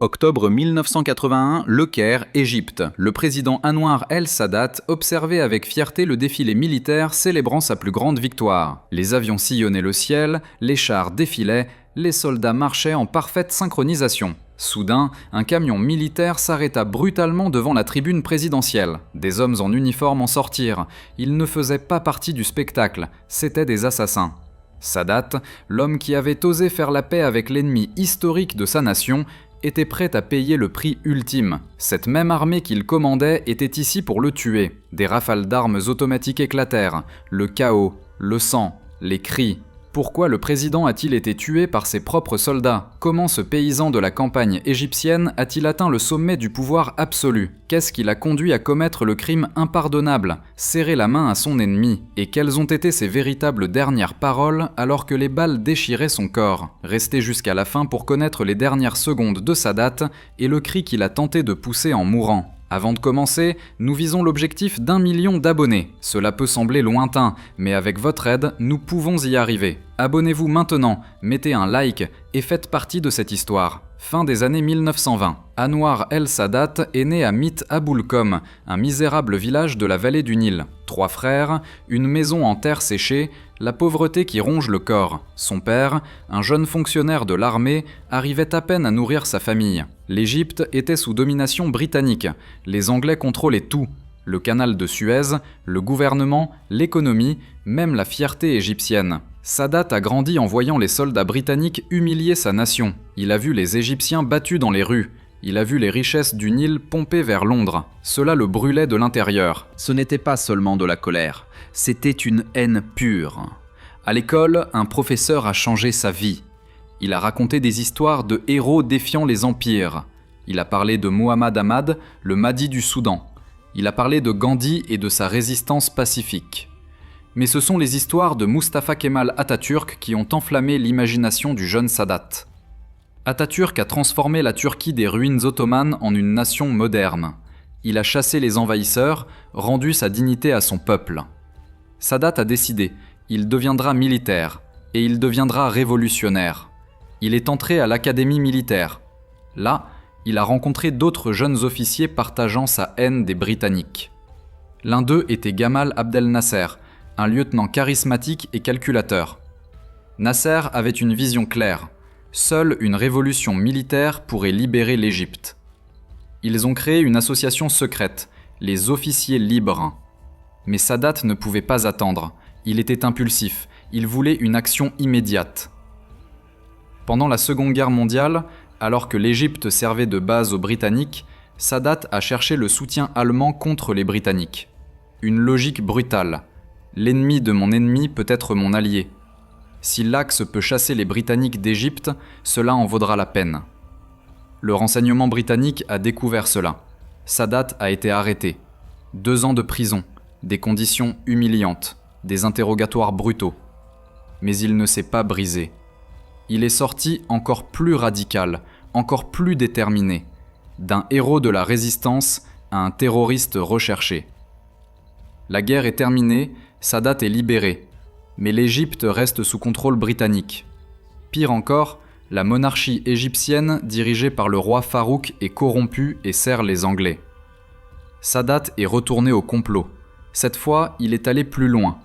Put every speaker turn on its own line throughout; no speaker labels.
Octobre 1981, Le Caire, Égypte. Le président Anwar el-Sadat observait avec fierté le défilé militaire célébrant sa plus grande victoire. Les avions sillonnaient le ciel, les chars défilaient, les soldats marchaient en parfaite synchronisation. Soudain, un camion militaire s'arrêta brutalement devant la tribune présidentielle. Des hommes en uniforme en sortirent. Ils ne faisaient pas partie du spectacle, c'étaient des assassins. Sadat, l'homme qui avait osé faire la paix avec l'ennemi historique de sa nation, était prêt à payer le prix ultime. Cette même armée qu'il commandait était ici pour le tuer. Des rafales d'armes automatiques éclatèrent. Le chaos, le sang, les cris. Pourquoi le président a-t-il été tué par ses propres soldats? Comment ce paysan de la campagne égyptienne a-t-il atteint le sommet du pouvoir absolu? Qu'est-ce qui l'a conduit à commettre le crime impardonnable, serrer la main à son ennemi? Et quelles ont été ses véritables dernières paroles alors que les balles déchiraient son corps? Restez jusqu'à la fin pour connaître les dernières secondes de Sadat et le cri qu'il a tenté de pousser en mourant. Avant de commencer, nous visons l'objectif d'1 million d'abonnés. Cela peut sembler lointain, mais avec votre aide, nous pouvons y arriver. Abonnez-vous maintenant, mettez un like et faites partie de cette histoire. Fin des années 1920. Anwar el-Sadat est né à Mit Aboulkom, un misérable village de la vallée du Nil. 3 frères, une maison en terre séchée, la pauvreté qui ronge le corps. Son père, un jeune fonctionnaire de l'armée, arrivait à peine à nourrir sa famille. L'Égypte était sous domination britannique. Les Anglais contrôlaient tout. Le canal de Suez, le gouvernement, l'économie, même la fierté égyptienne. Sadat a grandi en voyant les soldats britanniques humilier sa nation. Il a vu les Égyptiens battus dans les rues. Il a vu les richesses du Nil pompées vers Londres. Cela le brûlait de l'intérieur. Ce n'était pas seulement de la colère, c'était une haine pure. À l'école, un professeur a changé sa vie. Il a raconté des histoires de héros défiant les empires. Il a parlé de Muhammad Ahmad, le Mahdi du Soudan. Il a parlé de Gandhi et de sa résistance pacifique. Mais ce sont les histoires de Mustafa Kemal Atatürk qui ont enflammé l'imagination du jeune Sadat. Atatürk a transformé la Turquie des ruines ottomanes en une nation moderne. Il a chassé les envahisseurs, rendu sa dignité à son peuple. Sadat a décidé, il deviendra militaire, et il deviendra révolutionnaire. Il est entré à l'académie militaire. Là, il a rencontré d'autres jeunes officiers partageant sa haine des Britanniques. L'un d'eux était Gamal Abdel Nasser, un lieutenant charismatique et calculateur. Nasser avait une vision claire. Seule une révolution militaire pourrait libérer l'Égypte. Ils ont créé une association secrète, les officiers libres. Mais Sadat ne pouvait pas attendre. Il était impulsif. Il voulait une action immédiate. Pendant la Seconde Guerre mondiale, alors que l'Égypte servait de base aux Britanniques, Sadat a cherché le soutien allemand contre les Britanniques. Une logique brutale. L'ennemi de mon ennemi peut être mon allié. Si l'Axe peut chasser les Britanniques d'Égypte, cela en vaudra la peine. Le renseignement britannique a découvert cela. Sadat a été arrêté. 2 ans de prison, des conditions humiliantes, des interrogatoires brutaux. Mais il ne s'est pas brisé. Il est sorti encore plus radical, encore plus déterminé. D'un héros de la résistance à un terroriste recherché. La guerre est terminée, Sadat est libéré. Mais l'Égypte reste sous contrôle britannique. Pire encore, la monarchie égyptienne dirigée par le roi Farouk est corrompue et sert les Anglais. Sadat est retourné au complot. Cette fois, il est allé plus loin.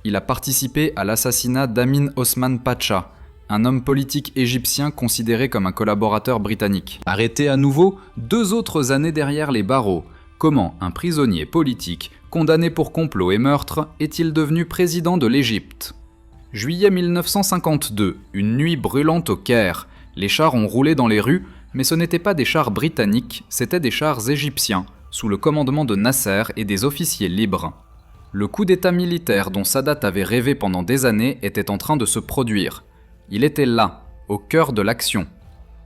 Il a participé à l'assassinat d'Amin Osman Pacha, un homme politique égyptien considéré comme un collaborateur britannique. Arrêté à nouveau, 2 autres années derrière les barreaux. Comment un prisonnier politique, condamné pour complot et meurtre, est-il devenu président de l'Égypte? Juillet 1952, une nuit brûlante au Caire. Les chars ont roulé dans les rues, mais ce n'étaient pas des chars britanniques, c'étaient des chars égyptiens, sous le commandement de Nasser et des officiers libres. Le coup d'état militaire dont Sadat avait rêvé pendant des années était en train de se produire. Il était là, au cœur de l'action.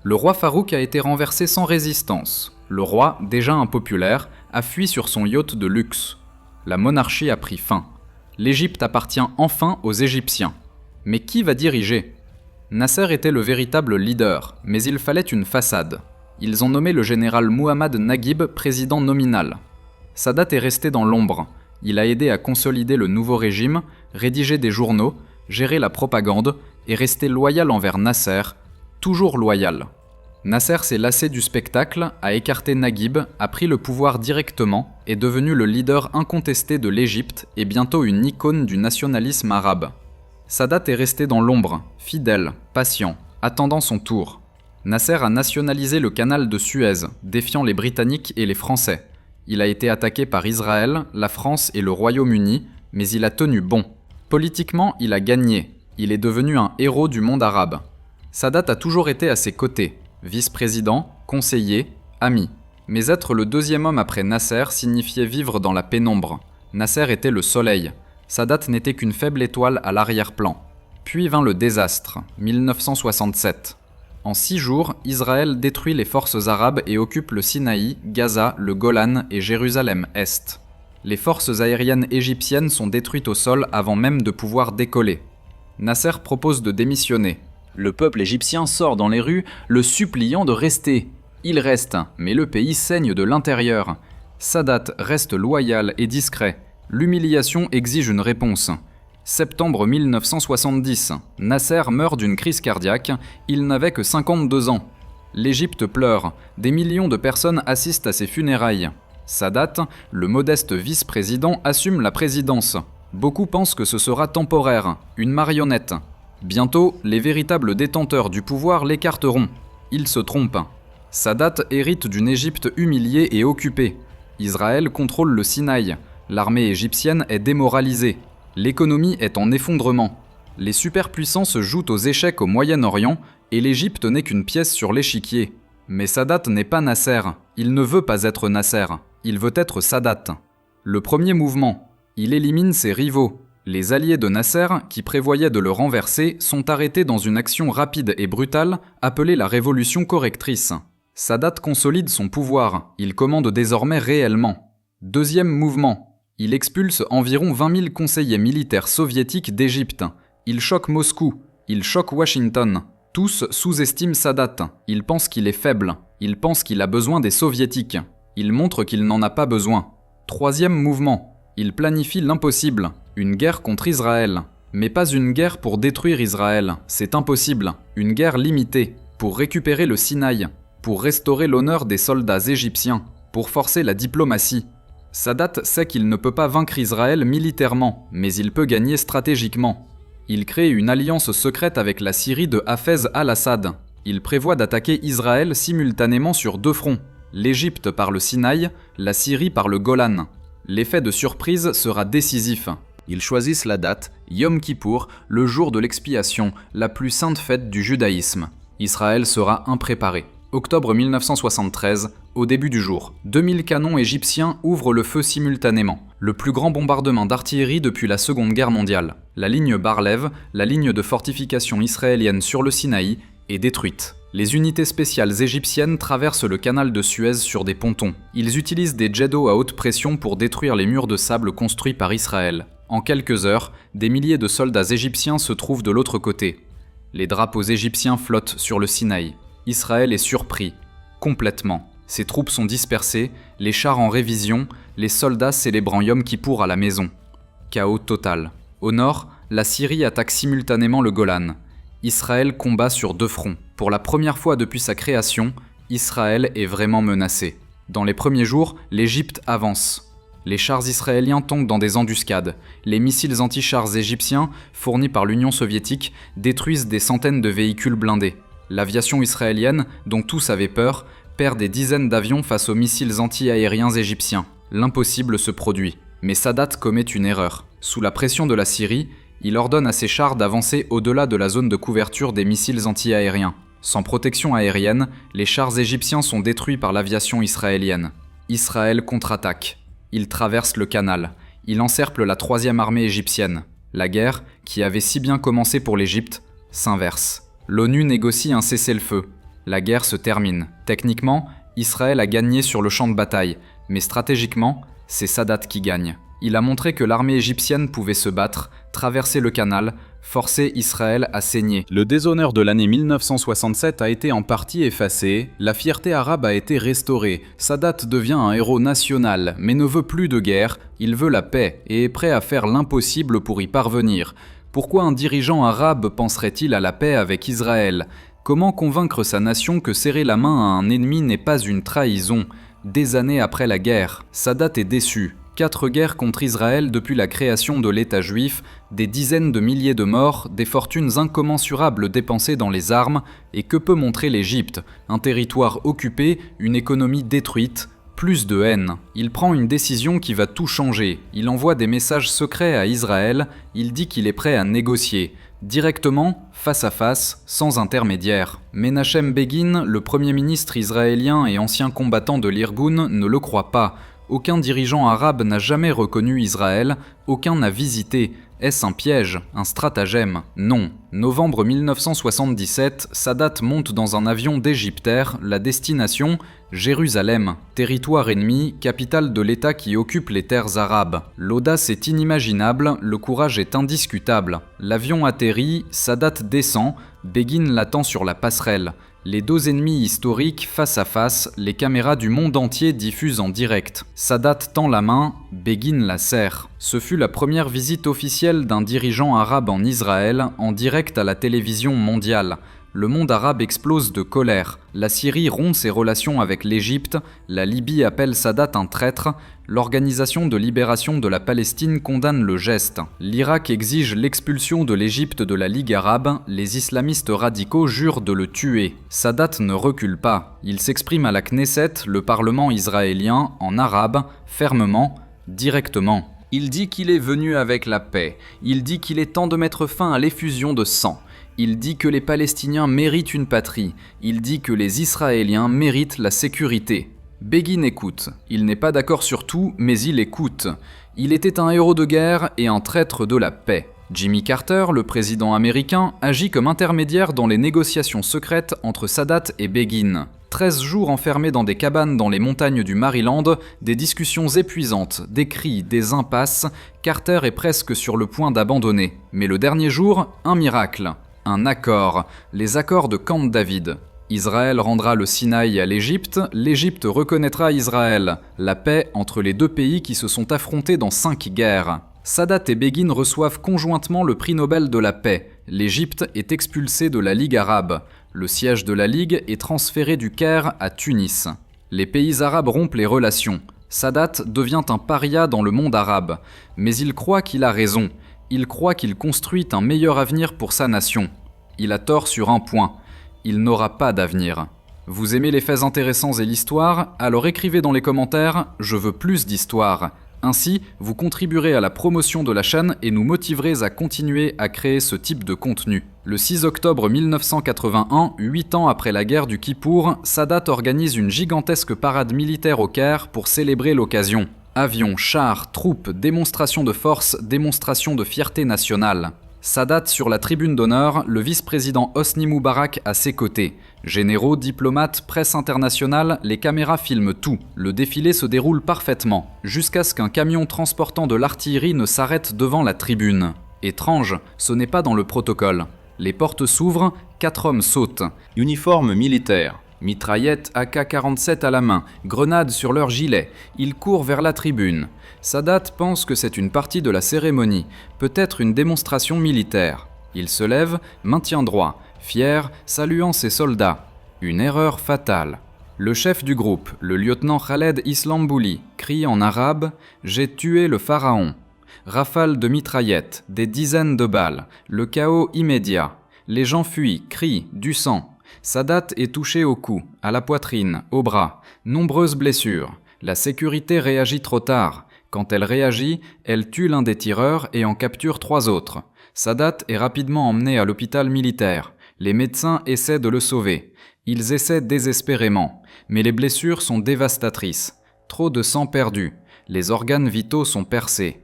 Le roi Farouk a été renversé sans résistance. Le roi, déjà impopulaire, a fui sur son yacht de luxe. La monarchie a pris fin. L'Égypte appartient enfin aux Égyptiens. Mais qui va diriger? Nasser était le véritable leader, mais il fallait une façade. Ils ont nommé le général Muhammad Naguib président nominal. Sadat est resté dans l'ombre. Il a aidé à consolider le nouveau régime, rédiger des journaux, gérer la propagande et rester loyal envers Nasser, toujours loyal. Nasser s'est lassé du spectacle, a écarté Naguib, a pris le pouvoir directement, est devenu le leader incontesté de l'Égypte et bientôt une icône du nationalisme arabe. Sadat est resté dans l'ombre, fidèle, patient, attendant son tour. Nasser a nationalisé le canal de Suez, défiant les Britanniques et les Français. Il a été attaqué par Israël, la France et le Royaume-Uni, mais il a tenu bon. Politiquement, il a gagné. Il est devenu un héros du monde arabe. Sadat a toujours été à ses côtés, vice-président, conseiller, ami. Mais être le deuxième homme après Nasser signifiait vivre dans la pénombre. Nasser était le soleil. Sadat n'était qu'une faible étoile à l'arrière-plan. Puis vint le désastre, 1967. En 6 jours, Israël détruit les forces arabes et occupe le Sinaï, Gaza, le Golan et Jérusalem-Est. Les forces aériennes égyptiennes sont détruites au sol avant même de pouvoir décoller. Nasser propose de démissionner. Le peuple égyptien sort dans les rues, le suppliant de rester. Il reste, mais le pays saigne de l'intérieur. Sadat reste loyal et discret. L'humiliation exige une réponse. Septembre 1970, Nasser meurt d'une crise cardiaque, il n'avait que 52 ans. L'Égypte pleure, des millions de personnes assistent à ses funérailles. Sadat, le modeste vice-président, assume la présidence. Beaucoup pensent que ce sera temporaire, une marionnette. Bientôt, les véritables détenteurs du pouvoir l'écarteront. Ils se trompent. Sadat hérite d'une Égypte humiliée et occupée. Israël contrôle le Sinaï. L'armée égyptienne est démoralisée. L'économie est en effondrement. Les superpuissances jouent aux échecs au Moyen-Orient et l'Égypte n'est qu'une pièce sur l'échiquier. Mais Sadat n'est pas Nasser. Il ne veut pas être Nasser. Il veut être Sadat. Le premier mouvement. Il élimine ses rivaux. Les alliés de Nasser, qui prévoyaient de le renverser, sont arrêtés dans une action rapide et brutale appelée la révolution correctrice. Sadat consolide son pouvoir. Il commande désormais réellement. Deuxième mouvement. Il expulse environ 20 000 conseillers militaires soviétiques d'Égypte. Il choque Moscou. Il choque Washington. Tous sous-estiment Sadat. Ils pensent qu'il est faible. Ils pensent qu'il a besoin des soviétiques. Il montre qu'il n'en a pas besoin. Troisième mouvement. Il planifie l'impossible. Une guerre contre Israël. Mais pas une guerre pour détruire Israël. C'est impossible. Une guerre limitée. Pour récupérer le Sinaï. Pour restaurer l'honneur des soldats égyptiens. Pour forcer la diplomatie. Sadat sait qu'il ne peut pas vaincre Israël militairement, mais il peut gagner stratégiquement. Il crée une alliance secrète avec la Syrie de Hafez al-Assad. Il prévoit d'attaquer Israël simultanément sur 2 fronts, l'Égypte par le Sinaï, la Syrie par le Golan. L'effet de surprise sera décisif. Ils choisissent la date, Yom Kippour, le jour de l'expiation, la plus sainte fête du judaïsme. Israël sera impréparé. Octobre 1973, au début du jour, 2000 canons égyptiens ouvrent le feu simultanément. Le plus grand bombardement d'artillerie depuis la Seconde Guerre mondiale. La ligne Bar-Lev, la ligne de fortification israélienne sur le Sinaï, est détruite. Les unités spéciales égyptiennes traversent le canal de Suez sur des pontons. Ils utilisent des jets d'eau à haute pression pour détruire les murs de sable construits par Israël. En quelques heures, des milliers de soldats égyptiens se trouvent de l'autre côté. Les drapeaux égyptiens flottent sur le Sinaï. Israël est surpris, complètement. Ses troupes sont dispersées, les chars en révision, les soldats célébrant Yom Kippour à la maison. Chaos total. Au nord, la Syrie attaque simultanément le Golan. Israël combat sur 2 fronts. Pour la première fois depuis sa création, Israël est vraiment menacé. Dans les premiers jours, l'Égypte avance. Les chars israéliens tombent dans des embuscades. Les missiles anti-chars égyptiens, fournis par l'Union soviétique, détruisent des centaines de véhicules blindés. L'aviation israélienne, dont tous avaient peur, perd des dizaines d'avions face aux missiles anti-aériens égyptiens. L'impossible se produit. Mais Sadat commet une erreur. Sous la pression de la Syrie, il ordonne à ses chars d'avancer au-delà de la zone de couverture des missiles anti-aériens. Sans protection aérienne, les chars égyptiens sont détruits par l'aviation israélienne. Israël contre-attaque. Il traverse le canal. Il encercle la 3e armée égyptienne. La guerre, qui avait si bien commencé pour l'Égypte, s'inverse. L'ONU négocie un cessez-le-feu. La guerre se termine. Techniquement, Israël a gagné sur le champ de bataille, mais stratégiquement, c'est Sadat qui gagne. Il a montré que l'armée égyptienne pouvait se battre, traverser le canal, forcer Israël à saigner. Le déshonneur de l'année 1967 a été en partie effacé, la fierté arabe a été restaurée, Sadat devient un héros national, mais ne veut plus de guerre, il veut la paix et est prêt à faire l'impossible pour y parvenir. Pourquoi un dirigeant arabe penserait-il à la paix avec Israël ? Comment convaincre sa nation que serrer la main à un ennemi n'est pas une trahison? Des années après la guerre, Sadat est déçu. 4 guerres contre Israël depuis la création de l'État juif, des dizaines de milliers de morts, des fortunes incommensurables dépensées dans les armes, et que peut montrer l'Égypte? Un territoire occupé, une économie détruite, plus de haine. Il prend une décision qui va tout changer. Il envoie des messages secrets à Israël, il dit qu'il est prêt à négocier. Directement, face à face, sans intermédiaire. Menachem Begin, le premier ministre israélien et ancien combattant de l'Irgun, ne le croit pas. Aucun dirigeant arabe n'a jamais reconnu Israël, aucun n'a visité. Est-ce un piège, un stratagème? Non. Novembre 1977, Sadat monte dans un avion d'Égyptair, la destination Jérusalem, territoire ennemi, capitale de l'État qui occupe les terres arabes. L'audace est inimaginable, le courage est indiscutable. L'avion atterrit, Sadat descend, Begin l'attend sur la passerelle. Les deux ennemis historiques face à face, les caméras du monde entier diffusent en direct. Sadat tend la main, Begin la serre. Ce fut la première visite officielle d'un dirigeant arabe en Israël, en direct à la télévision mondiale. Le monde arabe explose de colère. La Syrie rompt ses relations avec l'Égypte, la Libye appelle Sadat un traître, l'Organisation de libération de la Palestine condamne le geste. L'Irak exige l'expulsion de l'Égypte de la Ligue arabe, les islamistes radicaux jurent de le tuer. Sadat ne recule pas. Il s'exprime à la Knesset, le parlement israélien, en arabe, fermement, directement. Il dit qu'il est venu avec la paix. Il dit qu'il est temps de mettre fin à l'effusion de sang. Il dit que les Palestiniens méritent une patrie. Il dit que les Israéliens méritent la sécurité. Begin écoute. Il n'est pas d'accord sur tout, mais il écoute. Il était un héros de guerre et un traître de la paix. Jimmy Carter, le président américain, agit comme intermédiaire dans les négociations secrètes entre Sadat et Begin. 13 jours enfermés dans des cabanes dans les montagnes du Maryland, des discussions épuisantes, des cris, des impasses, Carter est presque sur le point d'abandonner. Mais le dernier jour, un miracle. Un accord, les accords de Camp David. Israël rendra le Sinaï à l'Égypte, l'Égypte reconnaîtra Israël. La paix entre les deux pays qui se sont affrontés dans 5 guerres. Sadat et Begin reçoivent conjointement le prix Nobel de la paix. L'Égypte est expulsée de la Ligue arabe. Le siège de la Ligue est transféré du Caire à Tunis. Les pays arabes rompent les relations. Sadat devient un paria dans le monde arabe. Mais il croit qu'il a raison. Il croit qu'il construit un meilleur avenir pour sa nation. Il a tort sur un point. Il n'aura pas d'avenir. Vous aimez les faits intéressants et l'histoire? Alors écrivez dans les commentaires « Je veux plus d'histoire ». Ainsi, vous contribuerez à la promotion de la chaîne et nous motiverez à continuer à créer ce type de contenu. Le 6 octobre 1981, 8 ans après la guerre du Kippour, Sadat organise une gigantesque parade militaire au Caire pour célébrer l'occasion. Avions, chars, troupes, démonstration de force, démonstration de fierté nationale. Sadat sur la tribune d'honneur, le vice-président Hosni Moubarak à ses côtés. Généraux, diplomates, presse internationale, les caméras filment tout. Le défilé se déroule parfaitement, jusqu'à ce qu'un camion transportant de l'artillerie ne s'arrête devant la tribune. Étrange, ce n'est pas dans le protocole. Les portes s'ouvrent, 4 hommes sautent. Uniforme militaire. Mitraillettes AK-47 à la main, grenades sur leurs gilets. Ils courent vers la tribune. Sadat pense que c'est une partie de la cérémonie, peut-être une démonstration militaire. Il se lève, maintient droit, fier, saluant ses soldats. Une erreur fatale. Le chef du groupe, le lieutenant Khaled Islambouli, crie en arabe « J'ai tué le pharaon ». Rafale de mitraillettes, des dizaines de balles, le chaos immédiat. Les gens fuient, crient, du sang. Sadat est touché au cou, à la poitrine, au bras. Nombreuses blessures. La sécurité réagit trop tard. Quand elle réagit, elle tue l'un des tireurs et en capture 3 autres. Sadat est rapidement emmené à l'hôpital militaire. Les médecins essaient de le sauver. Ils essaient désespérément. Mais les blessures sont dévastatrices. Trop de sang perdu. Les organes vitaux sont percés.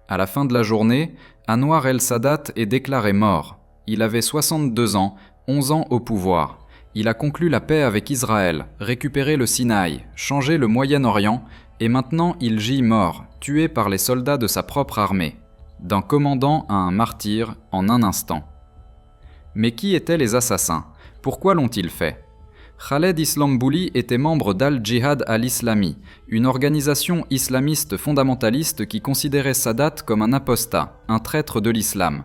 À la fin de la journée, Anwar el-Sadat est déclaré mort. Il avait 62 ans, 11 ans au pouvoir. Il a conclu la paix avec Israël, récupéré le Sinaï, changé le Moyen-Orient, et maintenant il gît mort, tué par les soldats de sa propre armée. D'un commandant à un martyr en un instant. Mais qui étaient les assassins? Pourquoi l'ont-ils fait? Khaled Islambouli était membre d'Al-Jihad al-Islami, une organisation islamiste fondamentaliste qui considérait Sadat comme un apostat, un traître de l'islam.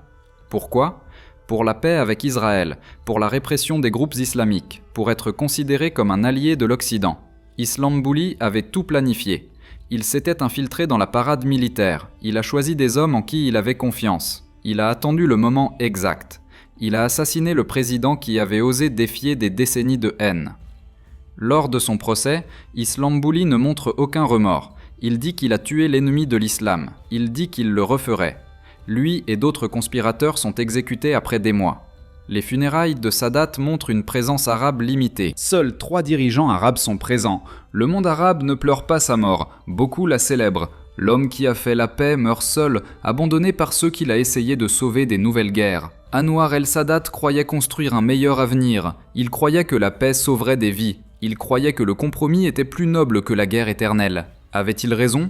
Pourquoi? pour la paix avec Israël, pour la répression des groupes islamiques, pour être considéré comme un allié de l'Occident. Islambuli avait tout planifié. Il s'était infiltré dans la parade militaire. Il a choisi des hommes en qui il avait confiance. Il a attendu le moment exact. Il a assassiné le président qui avait osé défier des décennies de haine. Lors de son procès, Islambuli ne montre aucun remords. Il dit qu'il a tué l'ennemi de l'islam. Il dit qu'il le referait. Lui et d'autres conspirateurs sont exécutés après des mois. Les funérailles de Sadat montrent une présence arabe limitée. Seuls 3 dirigeants arabes sont présents. Le monde arabe ne pleure pas sa mort. Beaucoup la célèbrent. L'homme qui a fait la paix meurt seul, abandonné par ceux qu'il a essayé de sauver des nouvelles guerres. Anwar el-Sadat croyait construire un meilleur avenir. Il croyait que la paix sauverait des vies. Il croyait que le compromis était plus noble que la guerre éternelle. Avait-il raison?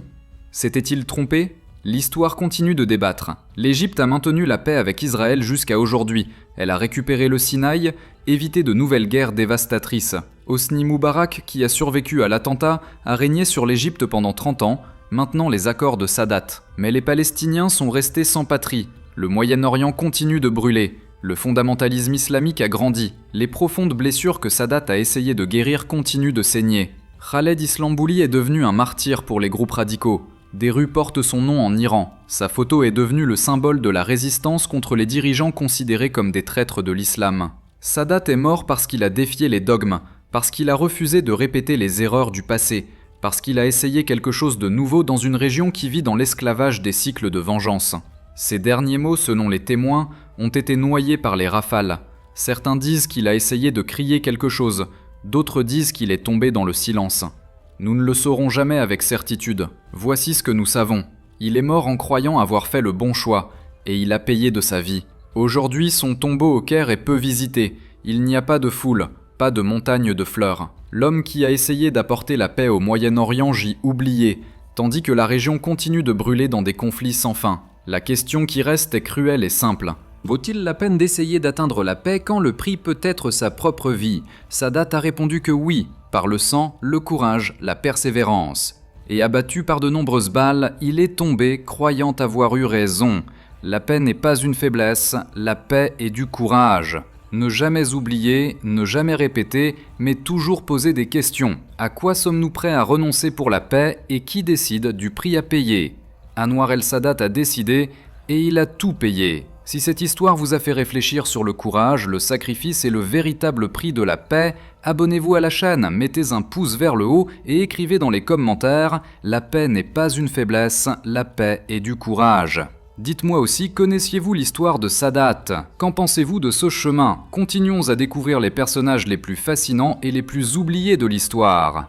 S'était-il trompé? L'histoire continue de débattre. L'Égypte a maintenu la paix avec Israël jusqu'à aujourd'hui. Elle a récupéré le Sinaï, évité de nouvelles guerres dévastatrices. Hosni Moubarak, qui a survécu à l'attentat, a régné sur l'Égypte pendant 30 ans, maintenant les accords de Sadat. Mais les Palestiniens sont restés sans patrie. Le Moyen-Orient continue de brûler. Le fondamentalisme islamique a grandi. Les profondes blessures que Sadat a essayé de guérir continuent de saigner. Khaled Islambouli est devenu un martyr pour les groupes radicaux. Des rues portent son nom en Iran. Sa photo est devenue le symbole de la résistance contre les dirigeants considérés comme des traîtres de l'islam. Sadat est mort parce qu'il a défié les dogmes, parce qu'il a refusé de répéter les erreurs du passé, parce qu'il a essayé quelque chose de nouveau dans une région qui vit dans l'esclavage des cycles de vengeance. Ses derniers mots, selon les témoins, ont été noyés par les rafales. Certains disent qu'il a essayé de crier quelque chose, d'autres disent qu'il est tombé dans le silence. Nous ne le saurons jamais avec certitude. Voici ce que nous savons. Il est mort en croyant avoir fait le bon choix, et il a payé de sa vie. Aujourd'hui, son tombeau au Caire est peu visité. Il n'y a pas de foule, pas de montagne de fleurs. L'homme qui a essayé d'apporter la paix au Moyen-Orient gît oublié, tandis que la région continue de brûler dans des conflits sans fin. La question qui reste est cruelle et simple. Vaut-il la peine d'essayer d'atteindre la paix quand le prix peut être sa propre vie? Sadat a répondu que oui, par le sang, le courage, la persévérance. Et abattu par de nombreuses balles, il est tombé croyant avoir eu raison. La paix n'est pas une faiblesse, la paix est du courage. Ne jamais oublier, ne jamais répéter, mais toujours poser des questions. À quoi sommes-nous prêts à renoncer pour la paix et qui décide du prix à payer? Anwar el-Sadat a décidé et il a tout payé. Si cette histoire vous a fait réfléchir sur le courage, le sacrifice et le véritable prix de la paix, abonnez-vous à la chaîne, mettez un pouce vers le haut et écrivez dans les commentaires « La paix n'est pas une faiblesse, la paix est du courage ». Dites-moi aussi, connaissiez-vous l'histoire de Sadat? Qu'en pensez-vous de ce chemin? Continuons à découvrir les personnages les plus fascinants et les plus oubliés de l'histoire.